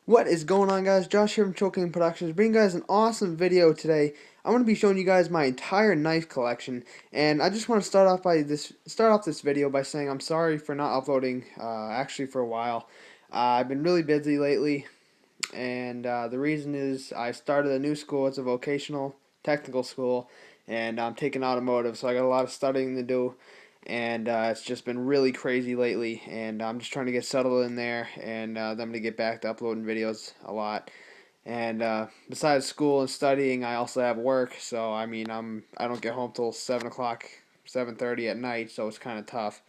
What is going on, guys? Josh here from Choking Productions, bringing you guys an awesome video today. I'm going to be showing you guys my entire knife collection, and I just want to start off this video by saying I'm sorry for not uploading actually for a while. I've been really busy lately, and the reason is I started a new school. It's a vocational technical school, and I'm taking automotive, so I got a lot of studying to do, and it's just been really crazy lately, and I'm just trying to get settled in there, and then I'm going to get back to uploading videos a lot. And besides school and studying, I also have work, so I don't get home till 7 o'clock, 7:30 at night, so it's kind of tough.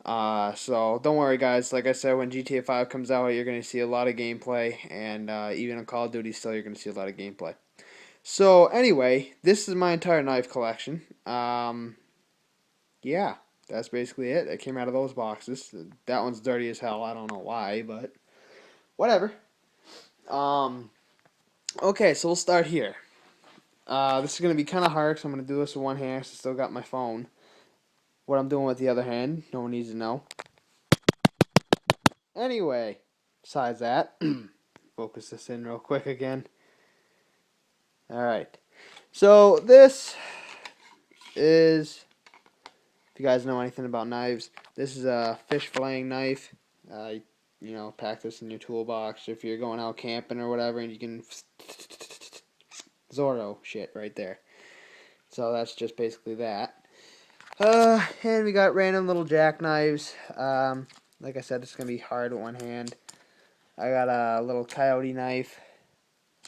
So don't worry, guys. Like I said, when GTA 5 comes out, you're gonna see a lot of gameplay, and even on Call of Duty, still you're gonna see a lot of gameplay. So anyway, this is my entire knife collection. Yeah, that's basically it. It came out of those boxes. That one's dirty as hell. I don't know why, but whatever. Um, okay, so we'll start here. This is gonna be kind of hard, so I'm gonna do this with one hand. So I still got my phone. What I'm doing with the other hand, no one needs to know. Anyway, besides that, focus this in real quick again. Alright. So, this is, if you guys know anything about knives, this is a fish filleting knife. Uh, pack this in your toolbox if you're going out camping or whatever, and you can Zorro shit right there. So, that's just basically that. And we got random little jackknives. Like I said, this is going to be hard with one hand. I got a little coyote knife.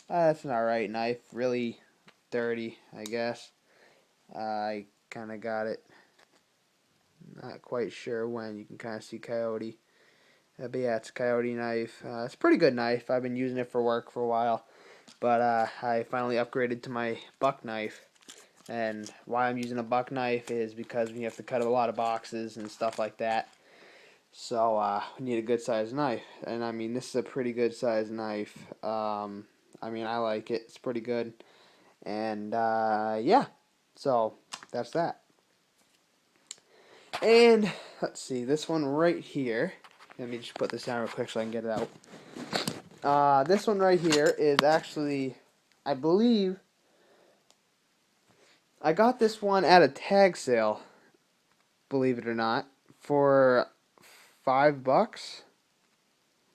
That's an alright knife. Really dirty, I guess. I kind of got it. Not quite sure when. You can kind of see coyote. But yeah, it's a coyote knife. It's a pretty good knife. I've been using it for work for a while. But I finally upgraded to my buck knife. And why I'm using a buck knife is because we have to cut a lot of boxes and stuff like that. So we need a good sized knife. And I mean, this is a pretty good sized knife. I like it. It's pretty good. And yeah, so that's that. And let's see, this one right here. Let me just put this down real quick so I can get it out. This one right here is actually, I believe, I got this one at a tag sale, believe it or not, for $5.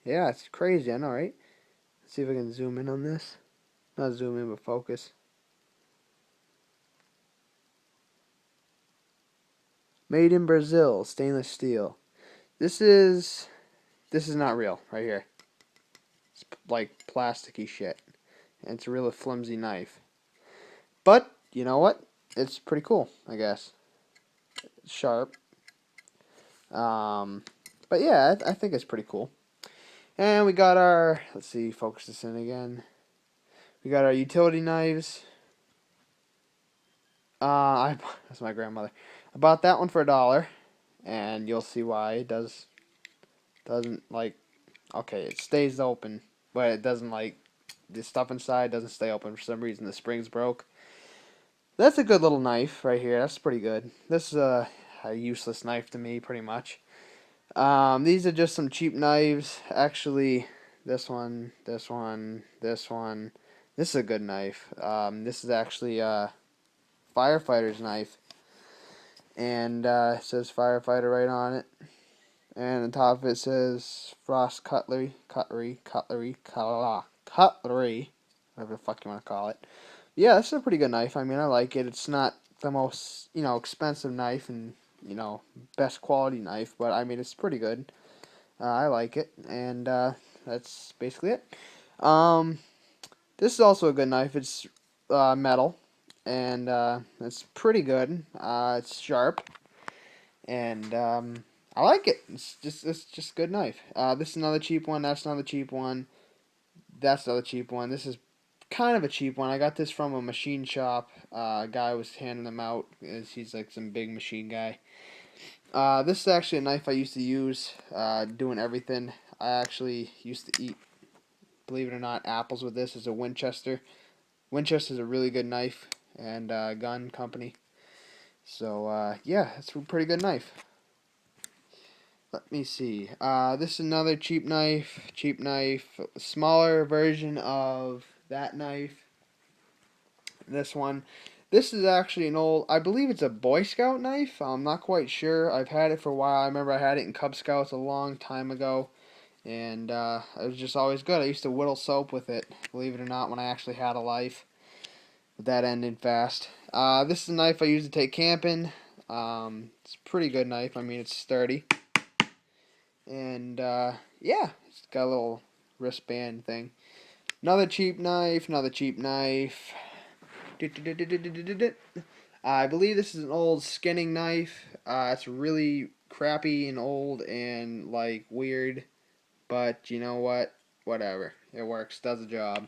Yeah, it's crazy, I know, right? Let's see if I can zoom in on this. Not zoom in, but focus. Made in Brazil, stainless steel. This is not real, right here. It's like plasticky shit. And it's a really flimsy knife. But, you know what? It's pretty cool, I guess. It's sharp. Um, but yeah, I think it's pretty cool. And we got our, let's see, focus this in again. We got our utility knives. That's my grandmother. I bought that one for $1, and you'll see why. It doesn't like, okay, it stays open, but it doesn't like, the stuff inside doesn't stay open for some reason. The springs broke. That's a good little knife right here. That's pretty good. This is a useless knife to me, pretty much. These are just some cheap knives. Actually, this one, this one, this one. This is a good knife. This is actually a firefighter's knife. And it says firefighter right on it. And on top of it says Frost Cutlery, whatever the fuck you want to call it. Yeah, this is a pretty good knife. I mean, I like it. It's not the most, expensive knife and, best quality knife, but I mean, it's pretty good. I like it, and that's basically it. Um, this is also a good knife. It's metal, and it's pretty good. It's sharp, and I like it. It's just a good knife. This is another cheap one. That's another cheap one. That's another cheap one. This is kind of a cheap one. I got this from a machine shop. A guy was handing them out. He's like some big machine guy. This is actually a knife I used to use doing everything. I actually used to eat, believe it or not, apples with this. It's a Winchester. Winchester is a really good knife and gun company. So, yeah, it's a pretty good knife. Let me see. This is another cheap knife. Cheap knife. Smaller version of that knife. This one. This is actually an old, I believe it's a Boy Scout knife. I'm not quite sure. I've had it for a while. I remember I had it in Cub Scouts a long time ago. And it was just always good. I used to whittle soap with it, believe it or not, when I actually had a life. But that ended fast. This is a knife I use to take camping. It's a pretty good knife. I mean, it's sturdy. And yeah, it's got a little wristband thing. Another cheap knife, another cheap knife. I believe this is an old skinning knife. It's really crappy and old and like weird, but you know what? Whatever. It works, does the job.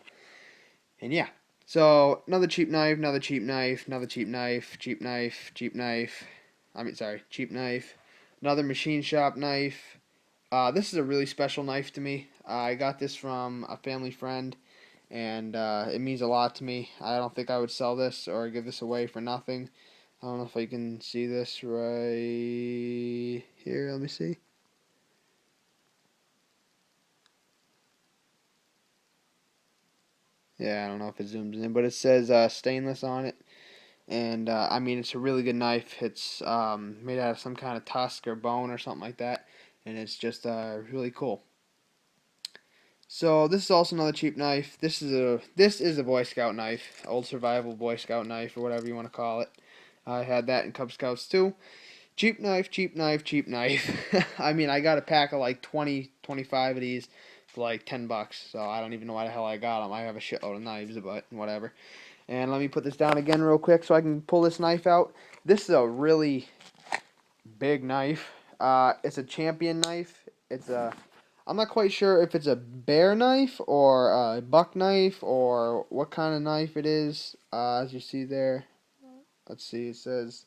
And yeah. So another cheap knife, another cheap knife, another cheap knife, cheap knife, cheap knife. Cheap knife. Another machine shop knife. This is a really special knife to me. I got this from a family friend, and it means a lot to me. I don't think I would sell this or give this away for nothing. I don't know if I can see this right here. Let me see. Yeah, I don't know if it zooms in, but it says stainless on it. And I mean, it's a really good knife. It's made out of some kind of tusk or bone or something like that, and it's just really cool. So this is also another cheap knife. This is a Boy Scout knife, old survival Boy Scout knife or whatever you want to call it. I had that in Cub Scouts too. Cheap knife, cheap knife, cheap knife. I mean, I got a pack of like 20, 25 of these for like $10. So I don't even know why the hell I got them. I have a shitload of knives, but whatever. And let me put this down again real quick so I can pull this knife out. This is a really big knife. It's a champion knife. I'm not quite sure if it's a bear knife or a buck knife or what kind of knife it is. As you see there, let's see, it says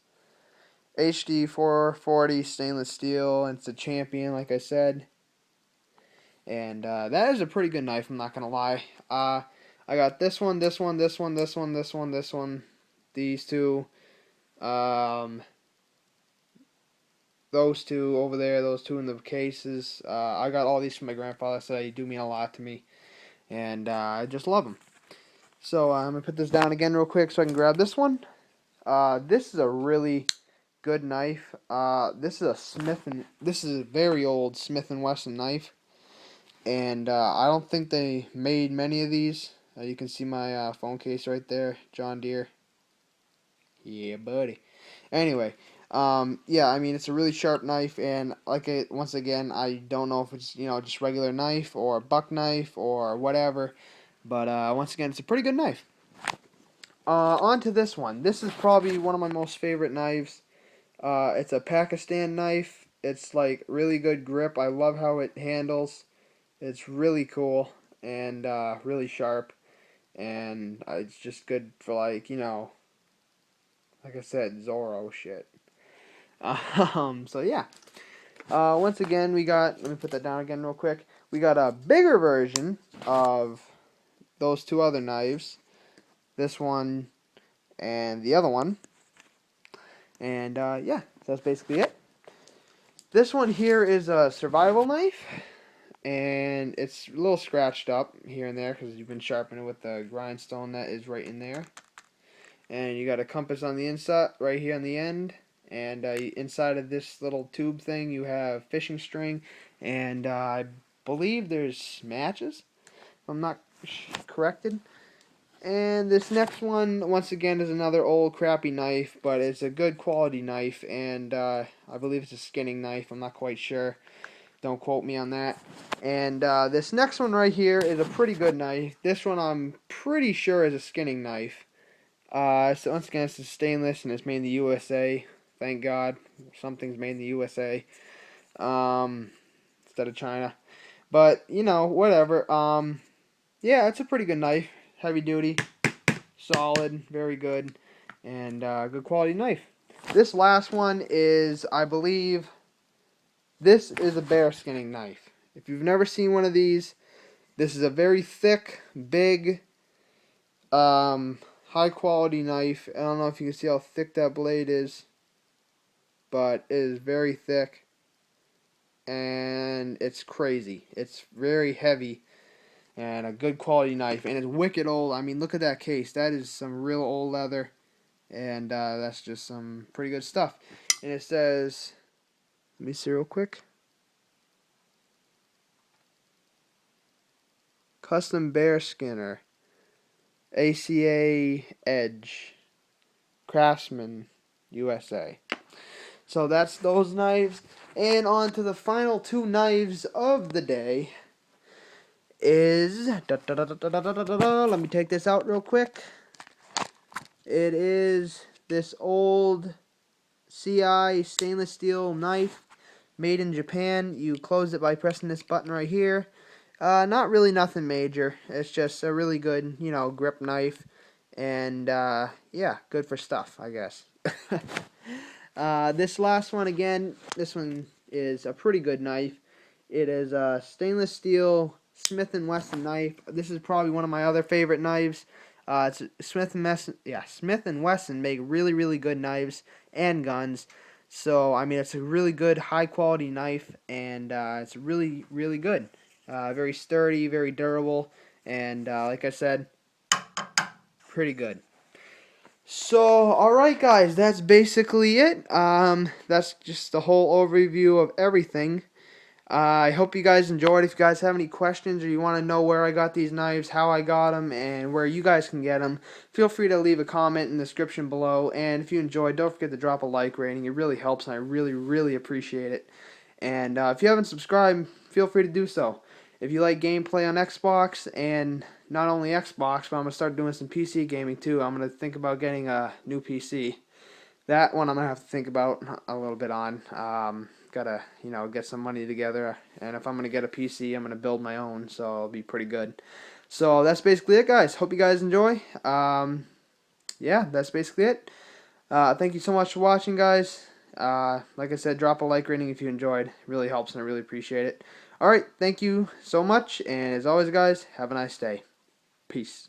HD 440 stainless steel, and it's a champion, like I said. And that is a pretty good knife, I'm not going to lie. I got this one, this one, this one, this one, this one, this one, these two, um, those two over there, those two in the cases. I got all these from my grandfather, so they do mean a lot to me. And I just love them. So I'm going to put this down again real quick so I can grab this one. This is a really good knife. This is a very old Smith & Wesson knife. And I don't think they made many of these. You can see my phone case right there, John Deere. Yeah, buddy. Anyway, yeah, I mean it's a really sharp knife, and once again, I don't know if it's just regular knife or a buck knife or whatever, but once again, it's a pretty good knife. On to this one. This is probably one of my most favorite knives. It's a Pakistan knife. It's like really good grip. I love how it handles. It's really cool and really sharp, and it's just good for like I said, Zorro shit. So yeah. Once again, let me put that down again real quick. We got a bigger version of those two other knives. This one and the other one. And yeah, so that's basically it. This one here is a survival knife. And it's a little scratched up here and there because you've been sharpening it with the grindstone that is right in there. And you got a compass on the inside, right here on the end. And inside of this little tube thing, you have fishing string. And I believe there's matches, if I'm not corrected. And this next one, once again, is another old crappy knife, but it's a good quality knife. And I believe it's a skinning knife. I'm not quite sure. Don't quote me on that. And this next one right here is a pretty good knife. This one I'm pretty sure is a skinning knife. So once again, it's stainless and it's made in the USA. Thank God, something's made in the USA instead of China. But whatever. Yeah, it's a pretty good knife. Heavy duty, solid, very good, and good quality knife. This last one is, I believe, this is a bear skinning knife. If you've never seen one of these, this is a very thick, big, high quality knife. I don't know if you can see how thick that blade is, but it is very thick. and it's crazy. It's very heavy and a good quality knife, and it's wicked old. I mean, look at that case. That is some real old leather, and that's just some pretty good stuff. And it says, let me see real quick. Custom Bear Skinner, ACA Edge, Craftsman, USA. So that's those knives. And on to the final two knives of the day is, let me take this out real quick. It is this old CI stainless steel knife made in Japan. You close it by pressing this button right here. Not really nothing major. It's just a really good, grip knife. And, yeah, good for stuff, I guess. This last one, again, this one is a pretty good knife. It is a stainless steel Smith & Wesson knife. This is probably one of my other favorite knives. It's Smith & Wesson make really, really good knives and guns. So, I mean, it's a really good, high-quality knife, and it's really, really good. Very sturdy, very durable, and like I said, pretty good. So, alright guys, that's basically it. That's just the whole overview of everything. I hope you guys enjoyed. If you guys have any questions or you want to know where I got these knives, how I got them, and where you guys can get them, feel free to leave a comment in the description below. And if you enjoyed, don't forget to drop a like rating. It really helps, and I really, really appreciate it. And if you haven't subscribed, feel free to do so. If you like gameplay on Xbox, and not only Xbox, but I'm going to start doing some PC gaming too. I'm going to think about getting a new PC. That one I'm going to have to think about a little bit on. Gotta, get some money together. And if I'm going to get a PC, I'm going to build my own, so it'll be pretty good. So that's basically it, guys. Hope you guys enjoy. Yeah, that's basically it. Thank you so much for watching, guys. Like I said, drop a like rating if you enjoyed. It really helps, and I really appreciate it. Alright, thank you so much, and as always, guys, have a nice day. Peace.